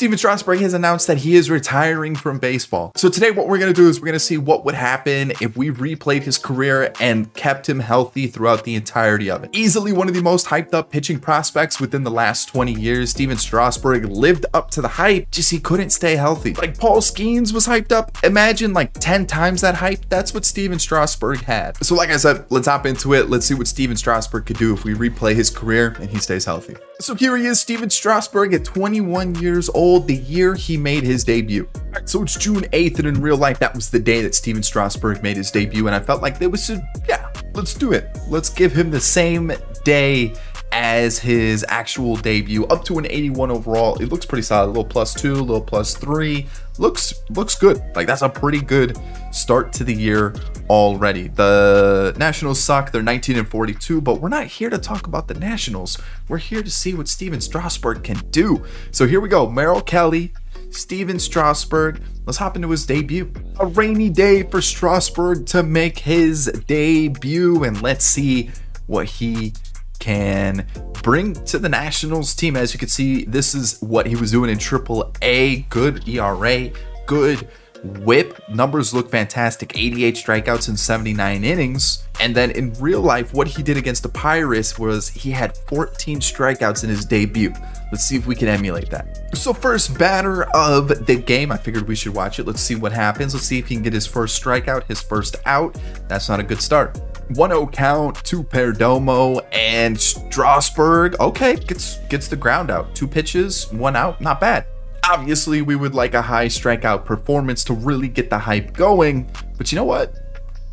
Steven Strasburg has announced that he is retiring from baseball. So today what we're going to do is we're going to see what would happen if we replayed his career and kept him healthy throughout the entirety of it. Easily one of the most hyped up pitching prospects within the last 20 years. Steven Strasburg lived up to the hype, just he couldn't stay healthy. Like Paul Skeens was hyped up. Imagine like 10 times that hype. That's what Steven Strasburg had. So like I said, let's hop into it. Let's see what Steven Strasburg could do if we replay his career and he stays healthy. So here he is, Steven Strasburg at 21 years old, the year he made his debut. All right, so it's June 8th, and in real life, that was the day that Steven Strasburg made his debut, and I felt like there was yeah, let's do it. Let's give him the same day as his actual debut, up to an 81 overall. It looks pretty solid, a little +2, a little +3. Looks good. Like, that's a pretty good start to the year already. The Nationals suck. They're 19-42, but we're not here to talk about the Nationals. We're here to see what Steven Strasburg can do. So here we go. Merrill Kelly, Steven Strasburg. Let's hop into his debut. A rainy day for Strasburg to make his debut, and let's see what he can bring to the Nationals team. As you can see, this is what he was doing in AAA. Good ERA, good whip. Numbers look fantastic. 88 strikeouts in 79 innings. And then in real life, what he did against the Pirates was he had 14 strikeouts in his debut. Let's see if we can emulate that. So first batter of the game, I figured we should watch it. Let's see what happens. Let's see if he can get his first strikeout, his first out. That's not a good start. 1-0 count to Perdomo, and Strasburg, okay, gets the ground out. 2 pitches, 1 out, not bad. Obviously, we would like a high strikeout performance to really get the hype going, but you know what?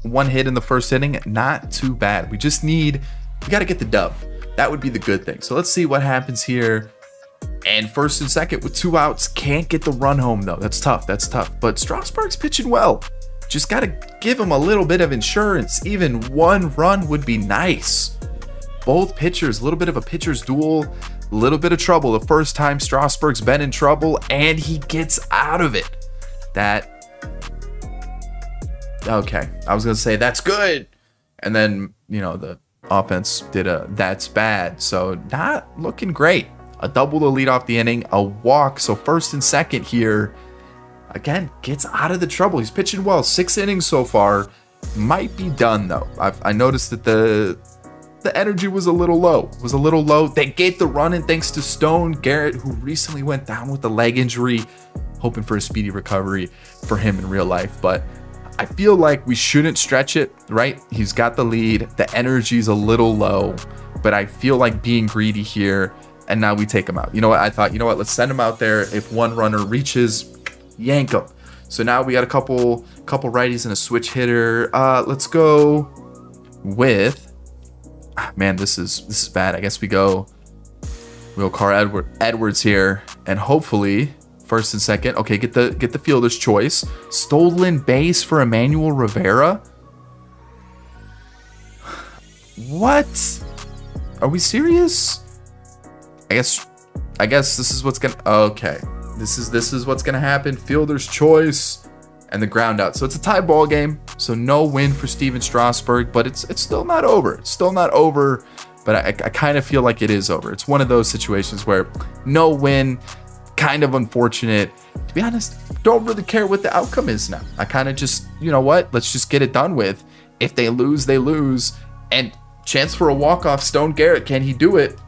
1 hit in the first inning, not too bad. We got to get the dub. That would be the good thing. So let's see what happens here. And first and second with 2 outs, can't get the run home though. That's tough, but Strasburg's pitching well. Just got to give him a little bit of insurance. Even 1 run would be nice. Both pitchers, a little bit of a pitcher's duel, a little bit of trouble. The first time Strasburg's been in trouble, and he gets out of it. Okay, I was going to say that's good. And then, you know, the offense did a that's bad. So not looking great. A double to lead off the inning, a walk. So first and second here. Again, gets out of the trouble. He's pitching well. 6 innings so far. Might be done though. I noticed that the energy was a little low. They get the run in thanks to Stone Garrett, who recently went down with a leg injury. Hoping for a speedy recovery for him in real life. But I feel like we shouldn't stretch it, right? He's got the lead. The energy's a little low. But I feel like being greedy here. And now we take him out. You know what? I thought, you know what? Let's send him out there. If 1 runner reaches, yank him. So now we got a couple righties and a switch hitter. Let's go with, man, this is bad. I guess we'll Carl Edwards here, and hopefully first and second. Okay, get the fielder's choice. Stolen base for Emmanuel Rivera. What? Are we serious? I guess this is what's gonna, okay. This is what's gonna happen. Fielder's choice and the ground out. So it's a tie ball game. So no win for Steven Strasburg, but it's still not over. It's still not over, but I kind of feel like it is over. It's one of those situations where no win, kind of unfortunate. To be honest, don't really care what the outcome is now. I kind of just, you know what? Let's just get it done with. If they lose, they lose. And chance for a walk-off. Stone Garrett, can he do it?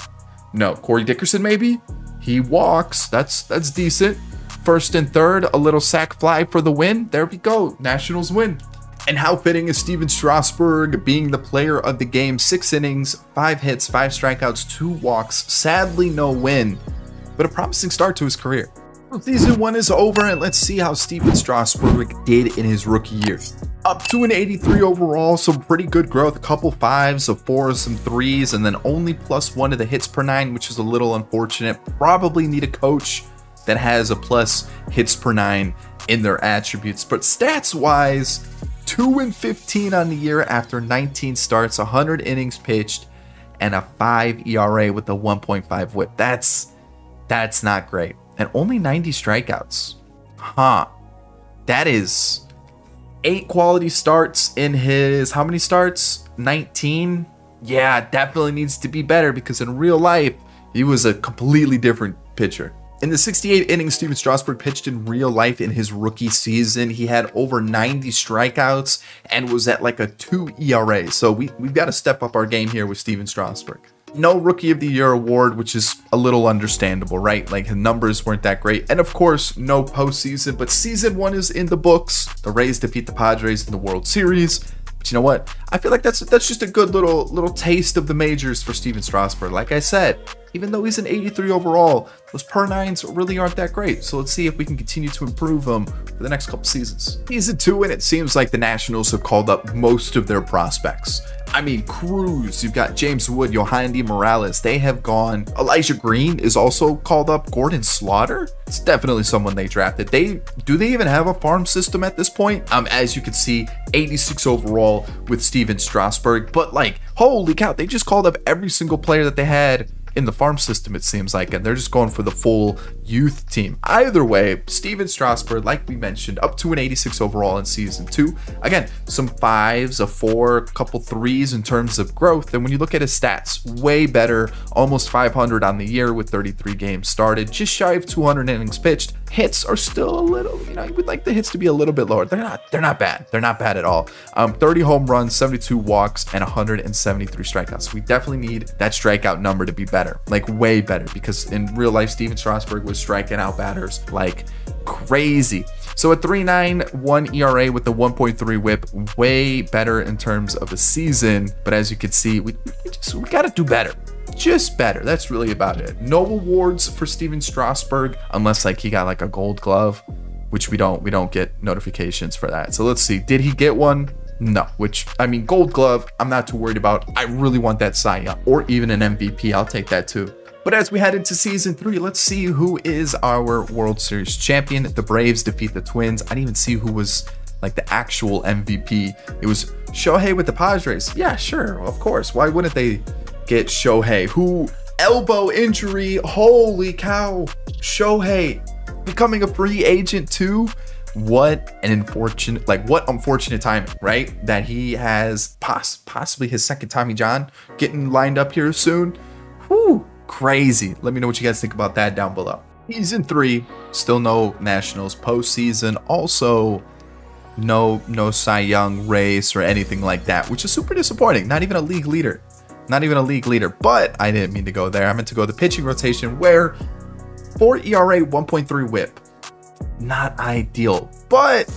No. Corey Dickerson, maybe? He walks. That's decent. First and third, a little sac fly for the win. There we go. Nationals win. And how fitting is Steven Strasburg being the player of the game? 6 innings, 5 hits, 5 strikeouts, 2 walks. Sadly, no win, but a promising start to his career. Season 1 is over, and let's see how Steven Strasburg did in his rookie year. Up to an 83 overall, some pretty good growth. A couple 5s, a 4, some 3s, and then only +1 to the hits per 9, which is a little unfortunate. Probably need a coach that has a plus hits per 9 in their attributes. But stats-wise, 2-15 on the year after 19 starts, 100 innings pitched, and a 5 ERA with a 1.5 whip. That's not great. And only 90 strikeouts. Huh. That is 8 quality starts in his, how many starts? 19? Yeah, definitely needs to be better because in real life, he was a completely different pitcher. In the 68 innings Steven Strasburg pitched in real life in his rookie season, he had over 90 strikeouts and was at like a 2 ERA. So we've got to step up our game here with Steven Strasburg. No Rookie of the Year award, which is a little understandable, right? Like, his numbers weren't that great. And of course, no postseason, but season 1 is in the books. The Rays defeat the Padres in the World Series. But you know what? I feel like that's just a good little taste of the majors for Steven Strasburg. Like I said, even though he's an 83 overall, those per-9s really aren't that great. So let's see if we can continue to improve them for the next couple seasons. Season 2, and it seems like the Nationals have called up most of their prospects. I mean, Cruz, you've got James Wood, Yohandy Morales. They have gone. Elijah Green is also called up. Gordon Slaughter. It's definitely someone they drafted. Do they even have a farm system at this point? As you can see, 86 overall with Steven Strasburg. But like, holy cow, they just called up every single player that they had in the farm system, it seems like, and they're just going for the full youth team. Either way, Steven Strasburg, like we mentioned, up to an 86 overall in season 2. Again, some 5s, a 4, a couple 3s in terms of growth. And when you look at his stats, way better, almost 500 on the year with 33 games started, just shy of 200 innings pitched. Hits are still a little, you know, you would like the hits to be a little bit lower. They're not bad. They're not bad at all. 30 home runs, 72 walks, and 173 strikeouts. We definitely need that strikeout number to be better, like way better, because in real life, Steven Strasburg was striking out batters like crazy. So a 3.91 ERA with the 1.3 whip, way better in terms of a season. But as you can see, we got to do better. Just better. That's really about it. No awards for Steven Strasburg unless like he got like a gold glove, which we don't get notifications for that. So let's see, did he get one? No, which, I mean, gold glove, I'm not too worried about. I really want that Cy Young or even an MVP. I'll take that too. But as we head into season 3, let's see who is our World Series champion. The Braves defeat the Twins. I didn't even see who was like the actual MVP. It was Shohei with the Padres. Yeah, sure, of course. Why wouldn't they get Shohei, who elbow injury? Holy cow. Shohei becoming a free agent too. What an unfortunate, what unfortunate timing, right? That he has possibly his second Tommy John getting lined up here soon. Whew, crazy. Let me know what you guys think about that down below. Season 3, still no Nationals postseason. Also, no Cy Young race or anything like that, which is super disappointing. Not even a league leader. Not even a league leader, but I didn't mean to go there. I meant to go the pitching rotation, where 4 ERA, 1.3 whip. Not ideal, but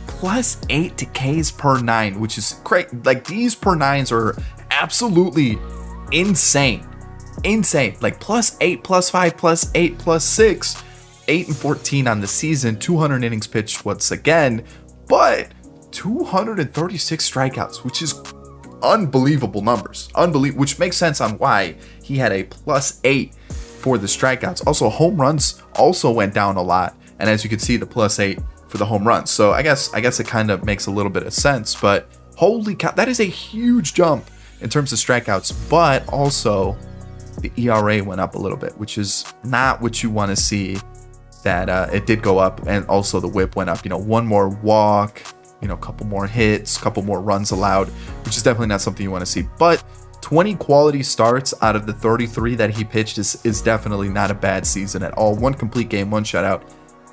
+8 to Ks per 9, which is great. Like, these per 9s are absolutely insane. Insane. Like +8, +5, +8, +6, 8 and 14 on the season, 200 innings pitched once again, but 236 strikeouts, which is unbelievable numbers. Which makes sense on why he had a +8 for the strikeouts. Also, home runs also went down a lot. And as you can see, the +8 for the home runs. So I guess it kind of makes a little bit of sense, but holy cow, that is a huge jump in terms of strikeouts. But also the ERA went up a little bit, which is not what you want to see. That it did go up, and also the whip went up. You know, one more walk, you know, a couple more hits, couple more runs allowed, which is definitely not something you want to see. But 20 quality starts out of the 33 that he pitched is definitely not a bad season at all. 1 complete game, 1 shutout,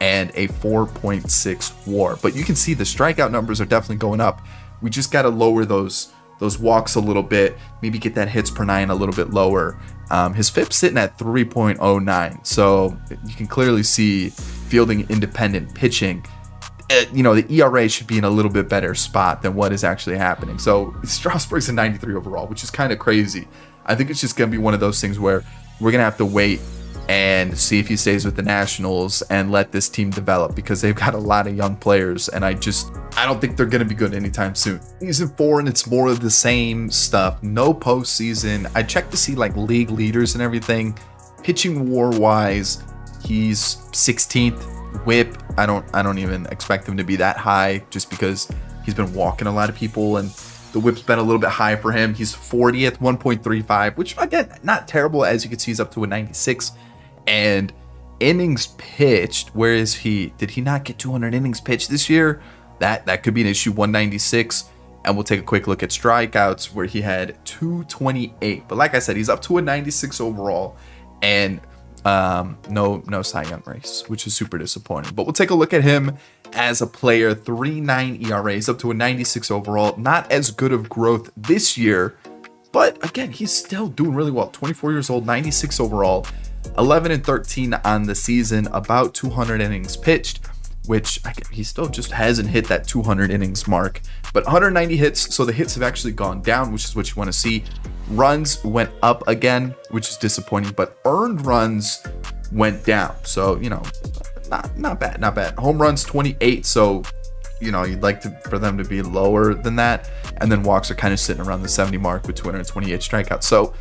and a 4.6 WAR. But you can see the strikeout numbers are definitely going up. We just got to lower those walks a little bit, maybe get that hits per 9 a little bit lower. His FIP's sitting at 3.09, so you can clearly see fielding independent pitching. You know, the ERA should be in a little bit better spot than what is actually happening. So Strasburg's a 93 overall, which is kind of crazy. I think it's just going to be one of those things where we're going to have to wait and see if he stays with the Nationals and let this team develop, because they've got a lot of young players, and I don't think they're going to be good anytime soon. Season 4, and it's more of the same stuff. No postseason. I checked to see like league leaders and everything. Pitching WAR wise, he's 16th. Whip, I don't even expect him to be that high, just because he's been walking a lot of people, and the whip's been a little bit high for him. He's 40th, 1.35, which again, not terrible. As you can see, he's up to a 96. And innings pitched, where is he? Did he not get 200 innings pitched this year? That could be an issue. 196. And we'll take a quick look at strikeouts, where he had 228. But like I said, he's up to a 96 overall. And No Cy Young race, which is super disappointing. But we'll take a look at him as a player. 3.9 ERA, he's up to a 96 overall. Not as good of growth this year, but again, he's still doing really well. 24 years old, 96 overall, 11-13 on the season, about 200 innings pitched, which he still just hasn't hit that 200 innings mark, but 190 hits. So the hits have actually gone down, which is what you want to see. Runs went up again, which is disappointing, but earned runs went down. So, you know, not bad. Home runs 28. So, you know, you'd like for them to be lower than that. And then walks are kind of sitting around the 70 mark with 228 strikeouts. So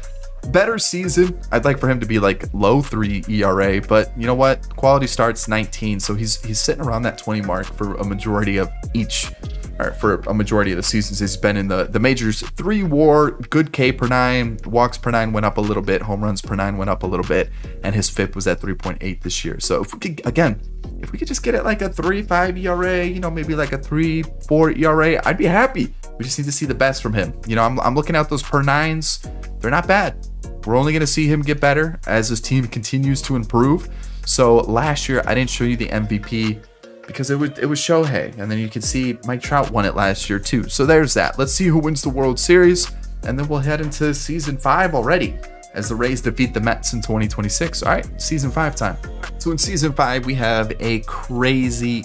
better season. I'd like for him to be like low 3 ERA, but you know what? Quality starts 19. So he's sitting around that 20 mark for a majority of the seasons he's been in the majors. 3 WAR, good K per 9, walks per 9 went up a little bit, home runs per 9 went up a little bit, and his FIP was at 3.8 this year. So if we could just get it like a 3.5 ERA, you know, maybe like a 3.4 ERA, I'd be happy. We just need to see the best from him. You know, I'm looking at those per 9s. They're not bad. We're only going to see him get better as his team continues to improve. So last year, I didn't show you the MVP because it was Shohei, and then you can see Mike Trout won it last year too. So there's that. Let's see who wins the World Series, and then we'll head into season 5 already as the Rays defeat the Mets in 2026. All right, season 5 time. So in season 5, we have a crazy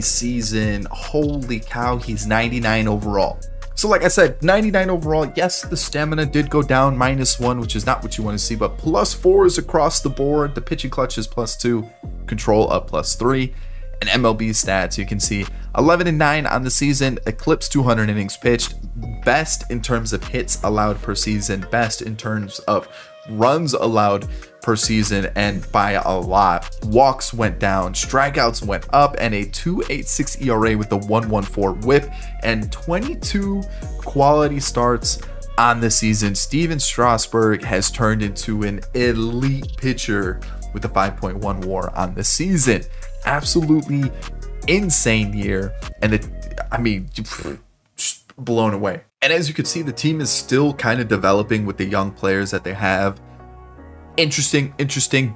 season. Holy cow, he's 99 overall. So like I said, 99 overall. Yes, the stamina did go down, -1, which is not what you want to see, but +4s across the board. The pitching clutch is +2, control up +3. And MLB stats, you can see 11-9 on the season, eclipsed 200 innings pitched, best in terms of hits allowed per season, best in terms of runs allowed per season, and by a lot. Walks went down, strikeouts went up, and a 2.86 ERA with the 1.14 whip, and 22 quality starts on the season. Steven Strasburg has turned into an elite pitcher with a 5.1 WAR on the season. Absolutely insane year, and just blown away. And as you can see, the team is still kind of developing with the young players that they have. Interesting,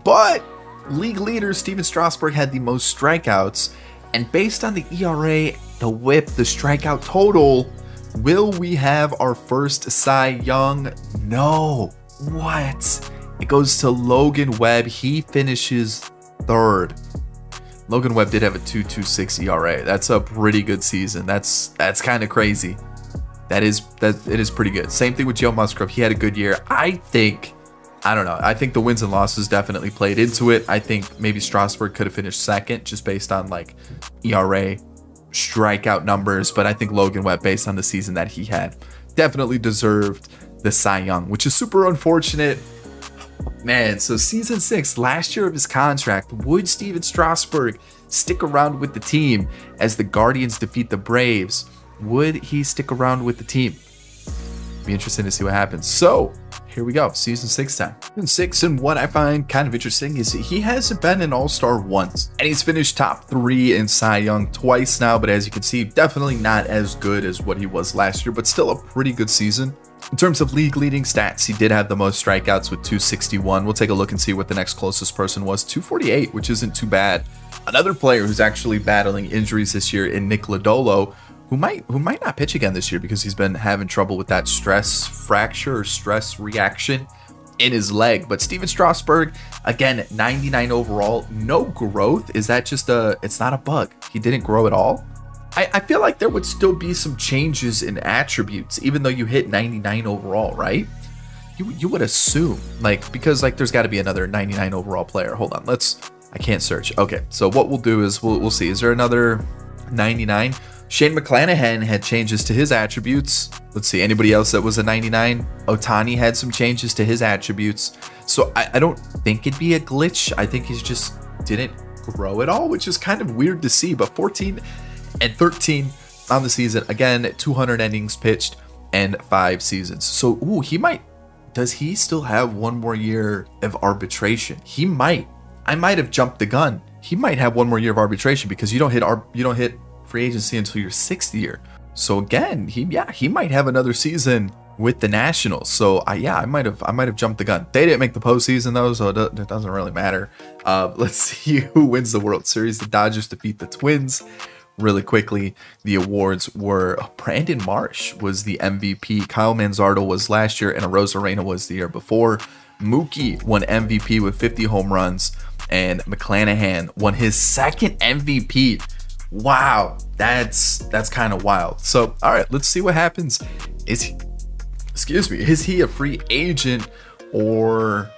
but league leader Steven Strasburg had the most strikeouts, and based on the ERA, the whip, the strikeout total, will we have our first Cy Young? No. What? It goes to Logan Webb. He finishes 3rd. Logan Webb did have a 2.26 ERA. That's a pretty good season. That's kind of crazy. It is pretty good. Same thing with Joe Musgrove. He had a good year. I don't know. I think the wins and losses definitely played into it. I think maybe Strasburg could have finished 2nd just based on like ERA, strikeout numbers. But I think Logan Webb, based on the season that he had, definitely deserved the Cy Young, which is super unfortunate. Man, so season 6, last year of his contract, would Steven Strasburg stick around with the team as the Guardians defeat the Braves? Would he stick around with the team? Be interesting to see what happens. So here we go, season 6 time. Season 6, and what I find kind of interesting is he hasn't been an all-star once, and he's finished top 3 in Cy Young twice now, but as you can see, definitely not as good as what he was last year, but still a pretty good season. In terms of league leading stats, he did have the most strikeouts with 261. We'll take a look and see what the next closest person was, 248, which isn't too bad. Another player who's actually battling injuries this year in Nick Lodolo, who might not pitch again this year because he's been having trouble with that stress fracture or stress reaction in his leg. But Steven Strasburg, again, 99 overall, no growth. Is that just it's not a bug? He didn't grow at all? I feel like there would still be some changes in attributes, even though you hit 99 overall, right? You would assume, like, because like there's got to be another 99 overall player. Hold on, I can't search. Okay, so what we'll do is we'll see. Is there another 99? Shane McClanahan had changes to his attributes. Let's see, anybody else that was a 99? Ohtani had some changes to his attributes. So I don't think it'd be a glitch. I think he just didn't grow at all, which is kind of weird to see. But 14 and 13 on the season. Again, 200 innings pitched and 5 seasons. So, ooh, does he still have 1 more year of arbitration? He might. I might have jumped the gun. He might have 1 more year of arbitration because you don't hit free agency until your 6th year. So again, he might have another season with the Nationals. So yeah, I might have jumped the gun. They didn't make the postseason though, so it doesn't really matter. Let's see who wins the World Series. The Dodgers defeat the Twins. Really quickly, the awards were Brandon Marsh was the MVP. Kyle Manzardo was last year, and Arozarena was the year before. Mookie won MVP with 50 home runs, and McClanahan won his second MVP. Wow, that's kind of wild. So, all right, let's see what happens. Is he a free agent, or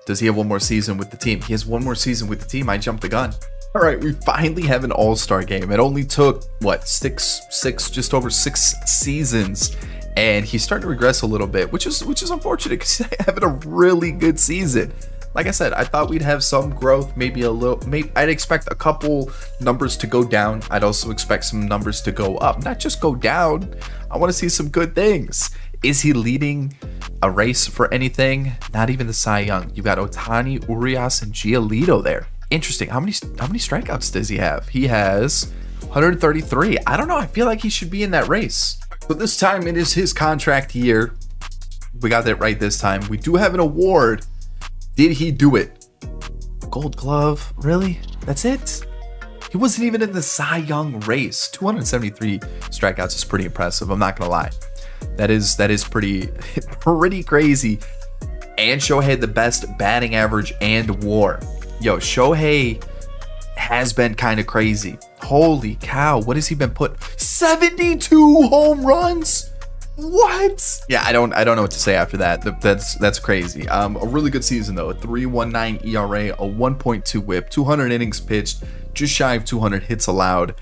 does he have one more season with the team? He has one more season with the team. I jumped the gun. All right, we finally have an all-star game. It only took, what, just over six seasons, and he's starting to regress a little bit, which is unfortunate because he's having a really good season. Like I said, I thought we'd have some growth, maybe I'd expect a couple numbers to go down. I'd also expect some numbers to go up, not just go down. I want to see some good things. Is he leading a race for anything? Not even the Cy Young. You got Ohtani, Urias, and Giolito there. Interesting. How many strikeouts does he have? He has 133. I don't know. I feel like he should be in that race. So this time it is his contract year. We got that right this time. We do have an award. Did he do it? Gold Glove? Really? That's it? He wasn't even in the Cy Young race. 273 strikeouts is pretty impressive. I'm not gonna lie. That is pretty crazy. And Shohei had the best batting average and WAR. Yo, Shohei has been kind of crazy. Holy cow, what has he been put? 72 home runs? What? Yeah, I don't know what to say after that. That's crazy. A really good season though. A 3.19 ERA, a 1.2 WHIP, 200 innings pitched, just shy of 200 hits allowed.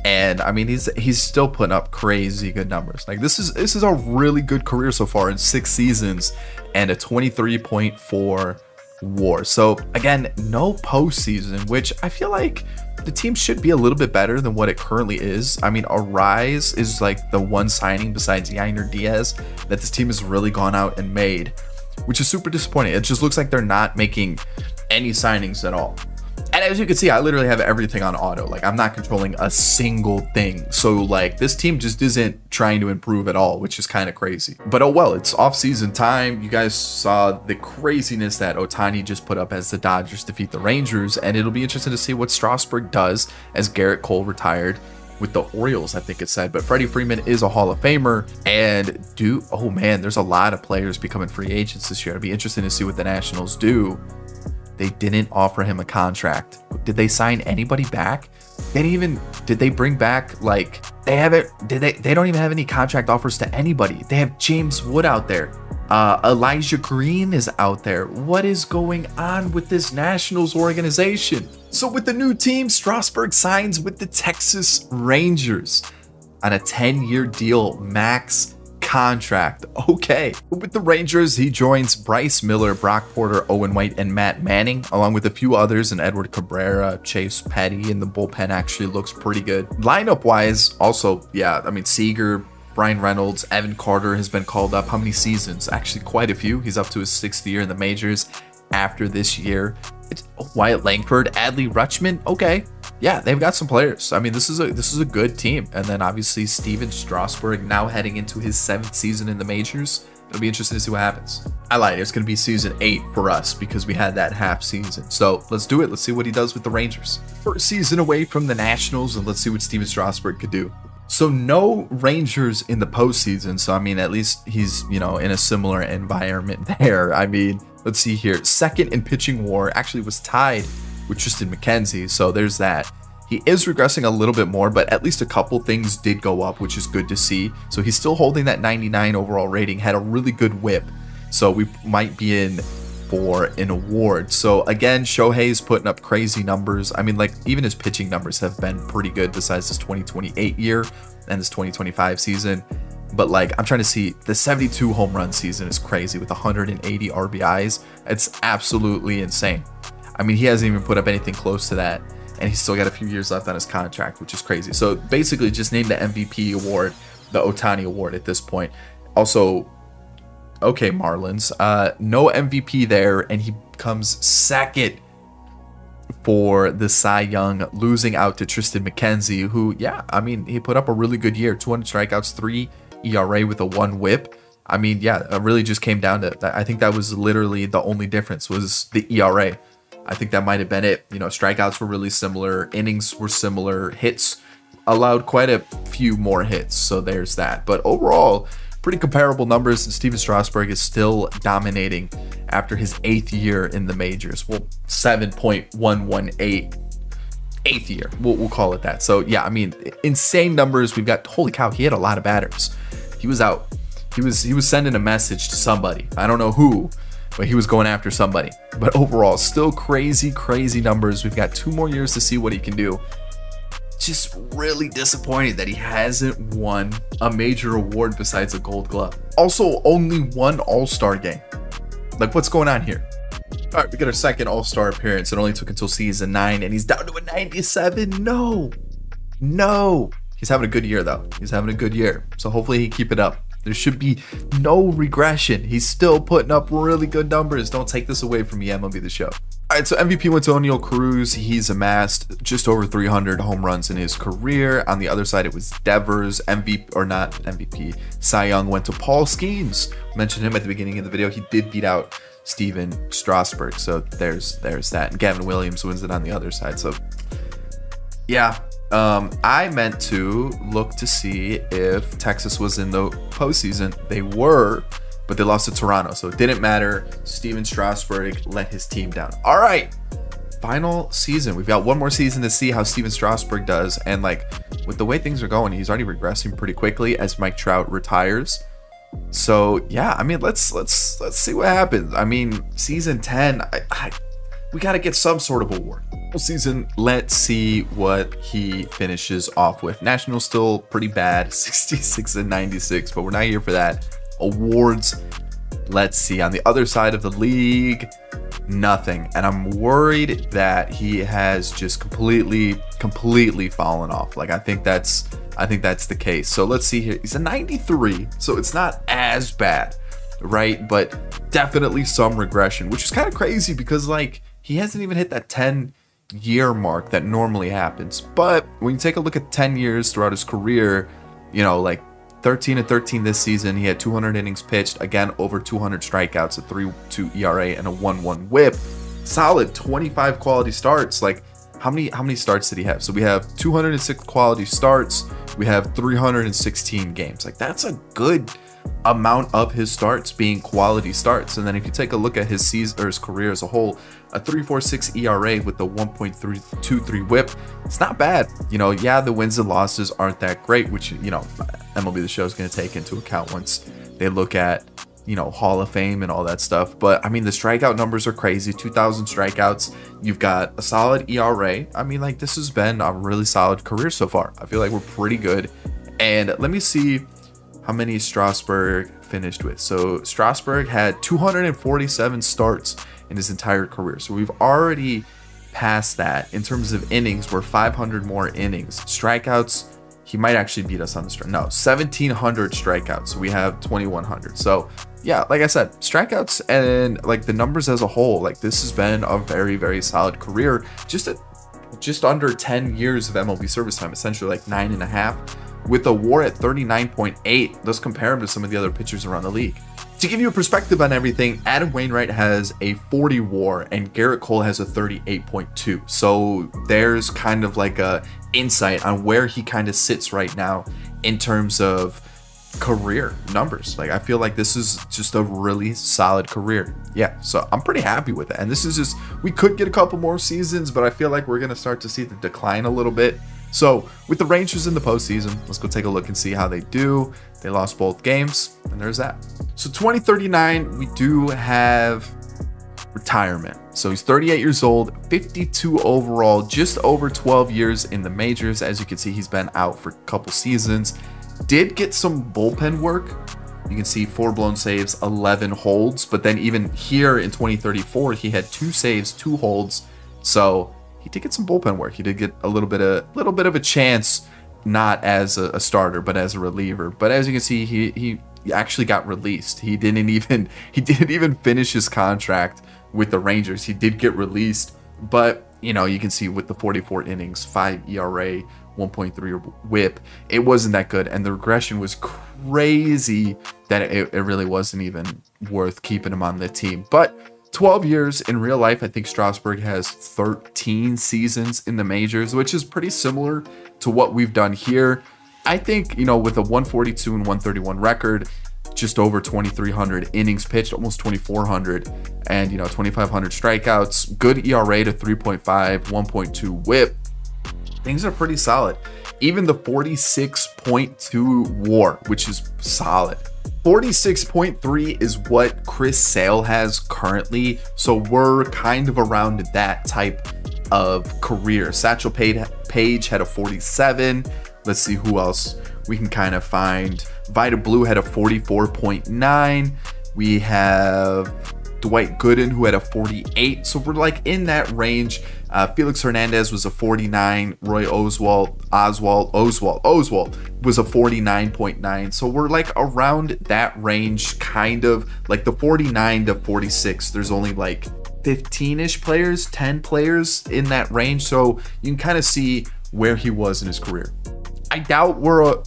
And I mean, he's still putting up crazy good numbers. Like this is a really good career so far in 6 seasons and a 23.4 WAR. So again, no postseason, which I feel like the team should be a little bit better than what it currently is. I mean, Arraez is like the one signing besides Yainer Diaz that this team has really gone out and made, which is super disappointing. It just looks like they're not making any signings at all. And as you can see, I literally have everything on auto. Like, I'm not controlling a single thing. So like this team just isn't trying to improve at all, which is kind of crazy. But oh well, it's off-season time. You guys saw the craziness that Ohtani just put up as the Dodgers defeat the Rangers, and it'll be interesting to see what Strasburg does as Garrett Cole retired with the Orioles, I think it said. But Freddie Freeman is a Hall of Famer, and oh man, there's a lot of players becoming free agents this year. It'll be interesting to see what the Nationals do. They didn't offer him a contract. Did they sign anybody back? Did they bring back, like, they don't even have any contract offers to anybody. They have James Wood out there. Elijah Green is out there. What is going on with this Nationals organization? So with the new team, Strasburg signs with the Texas Rangers on a 10-year deal, max contract. Okay. With the Rangers, he joins Bryce Miller, Brock Porter, Owen White, and Matt Manning, along with a few others, and Edward Cabrera, Chase Petty, and the bullpen actually looks pretty good. Lineup wise, also, yeah, I mean, Seager, Brian Reynolds, Evan Carter has been called up. How many seasons? Actually, quite a few. He's up to his 6th year in the majors after this year. It's Wyatt Langford, Adley Rutschman. Okay. Yeah, they've got some players. I mean, this is a good team. And then obviously Steven Strasburg now heading into his 7th season in the majors. It'll be interesting to see what happens. I lied. It's going to be season 8 for us because we had that half season. So let's do it. Let's see what he does with the Rangers. First season away from the Nationals, and let's see what Steven Strasburg could do. So no Rangers in the postseason. So I mean, at least he's, you know, in a similar environment there. I mean, let's see here. 2nd in pitching WAR, actually was tied with Tristan McKenzie. So there's that. He is regressing a little bit more, but at least a couple things did go up, which is good to see. So he's still holding that 99 overall rating, had a really good whip. So we might be in for an award. So again, Shohei's putting up crazy numbers. I mean, like, even his pitching numbers have been pretty good besides this 2028 year and this 2025 season. But like, I'm trying to see, the 72 home run season is crazy with 180 RBIs. It's absolutely insane. I mean, he hasn't even put up anything close to that, and he's still got a few years left on his contract, which is crazy. So basically just name the MVP award the Ohtani award at this point. Also, okay, Marlins, no MVP there, and he comes 2nd for the Cy Young, losing out to Tristan McKenzie, who, yeah, I mean, he put up a really good year. 200 strikeouts, 3 ERA with a 1 whip. I mean, yeah, it really just came down to that. I think that was literally the only difference was the ERA. I think that might have been it. You know, strikeouts were really similar. Innings were similar. Hits allowed quite a few more hits. So there's that. But overall, pretty comparable numbers. And Steven Strasburg is still dominating after his 8th year in the majors. Well, 7.118. 8th year. We'll call it that. So yeah, I mean, insane numbers. We've got, holy cow, he had a lot of batters. He was out. He was sending a message to somebody. I don't know who, but he was going after somebody. But overall, still crazy, crazy numbers. We've got 2 more years to see what he can do. Just really disappointed that he hasn't won a major award besides a Gold Glove. Also, only 1 All-Star game. Like, what's going on here? All right, we got our 2nd All-Star appearance. It only took until season 9, and he's down to a 97. No. He's having a good year, though. He's having a good year. So hopefully he keep it up. There should be no regression. He's still putting up really good numbers. Don't take this away from me, MLB The Show. All right, so MVP went to O'Neal Cruz. He's amassed just over 300 home runs in his career. On the other side, it was Devers. MVP, or not MVP, Cy Young went to Paul Skeens. Mentioned him at the beginning of the video. He did beat out Steven Strasburg. So there's that. And Gavin Williams wins it on the other side. So yeah. I meant to look to see if Texas was in the postseason. They were, but they lost to Toronto, so it didn't matter. Steven Strasburg let his team down. All right, final season. We've got 1 more season to see how Steven Strasburg does, and like with the way things are going, he's already regressing pretty quickly as Mike Trout retires. So yeah, I mean, let's see what happens. I mean, season 10, we got to get some sort of award. Season, let's see what he finishes off with. Nationals still pretty bad, 66 and 96, but we're not here for that. Awards, let's see. On the other side of the league, nothing. And I'm worried that he has just completely fallen off. Like, I think that's the case. So let's see here. He's a 93, so it's not as bad, right? But definitely some regression, which is kind of crazy because like he hasn't even hit that 10-year mark that normally happens. But when you take a look at 10 years throughout his career, you know, like 13 and 13 this season, he had 200 innings pitched, again over 200 strikeouts, a 3.2 ERA and a 1.1 WHIP. Solid 25 quality starts. Like how many starts did he have? So we have 206 quality starts, we have 316 games. Like that's a good amount of his starts being quality starts. And then if you take a look at his season or his career as a whole, a 3.46 ERA with the 1.323 WHIP, it's not bad. You know, yeah, the wins and losses aren't that great, which, you know, MLB The Show is going to take into account once they look at, you know, Hall of Fame and all that stuff. But I mean, the strikeout numbers are crazy. 2,000 strikeouts. You've got a solid ERA. I mean, like, this has been a really solid career so far. I feel like we're pretty good. And let me see how many Strasburg finished with. So Strasburg had 247 starts in his entire career. So we've already passed that. In terms of innings, we're 500 more innings. Strikeouts, he might actually beat us on the strike. No, 1,700 strikeouts. So we have 2,100. So yeah, like I said, strikeouts and like the numbers as a whole, like this has been a very, very solid career. Just under 10 years of MLB service time, essentially like 9.5. With a WAR at 39.8, let's compare him to some of the other pitchers around the league. To give you a perspective on everything, Adam Wainwright has a 40 WAR and Garrett Cole has a 38.2. So there's kind of like a insight on where he kind of sits right now in terms of career numbers. Like I feel like this is just a really solid career. Yeah, so I'm pretty happy with it. And this is just, we could get a couple more seasons, but I feel like we're going to start to see the decline a little bit. So with the Rangers in the postseason, let's go take a look and see how they do. They lost both games, and there's that. So 2039, we do have retirement. So he's 38 years old, 52 overall, just over 12 years in the majors. As you can see, he's been out for a couple seasons. Did get some bullpen work. You can see 4 blown saves, 11 holds. But then even here in 2034, he had 2 saves, 2 holds. So he did get some bullpen work. He did get a little bit of a chance, not as a starter, but as a reliever. But as you can see, he actually got released. He didn't even finish his contract with the Rangers. He did get released, but you know, you can see with the 44 innings, 5 ERA, 1.3 whip. It wasn't that good, and the regression was crazy that it really wasn't even worth keeping him on the team. But 12 years in real life, I think Strasburg has 13 seasons in the majors, which is pretty similar to what we've done here. I think, you know, with a 142 and 131 record, just over 2,300 innings pitched, almost 2,400, and, you know, 2,500 strikeouts, good ERA to 3.5, 1.2 whip. Things are pretty solid. Even the 46.2 WAR, which is solid. 46.3 is what Chris Sale has currently, so we're kind of around that type of career. Satchel Paige had a 47. Let's see who else we can kind of find. Vida Blue had a 44.9. We have Dwight Gooden, who had a 48. So we're like in that range. Felix Hernandez was a 49. Roy Oswalt was a 49.9. So we're like around that range, kind of like the 49 to 46. There's only like 15-ish players, 10 players in that range. So you can kind of see where he was in his career. I doubt we're a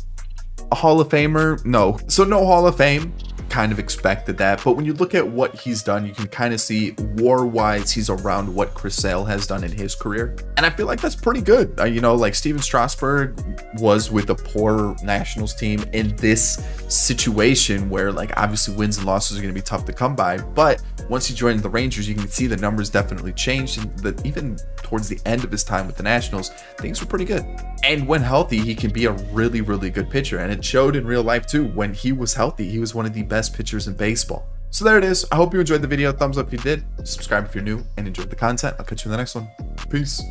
Hall of Famer. No. So no Hall of Fame. Kind of expected that, but when you look at what he's done, you can kind of see WAR-wise he's around what Chris Sale has done in his career, and I feel like that's pretty good. You know, like Steven Strasburg was with a poor Nationals team in this situation where, like, obviously wins and losses are going to be tough to come by, but once he joined the Rangers, you can see the numbers definitely changed, and that even towards the end of his time with the Nationals, things were pretty good. And when healthy, he can be a really, really good pitcher, and it showed in real life too. When he was healthy, he was one of the best pitchers in baseball. So there it is. I hope you enjoyed the video. Thumbs up if you did. Subscribe if you're new and enjoyed the content. I'll catch you in the next one. Peace.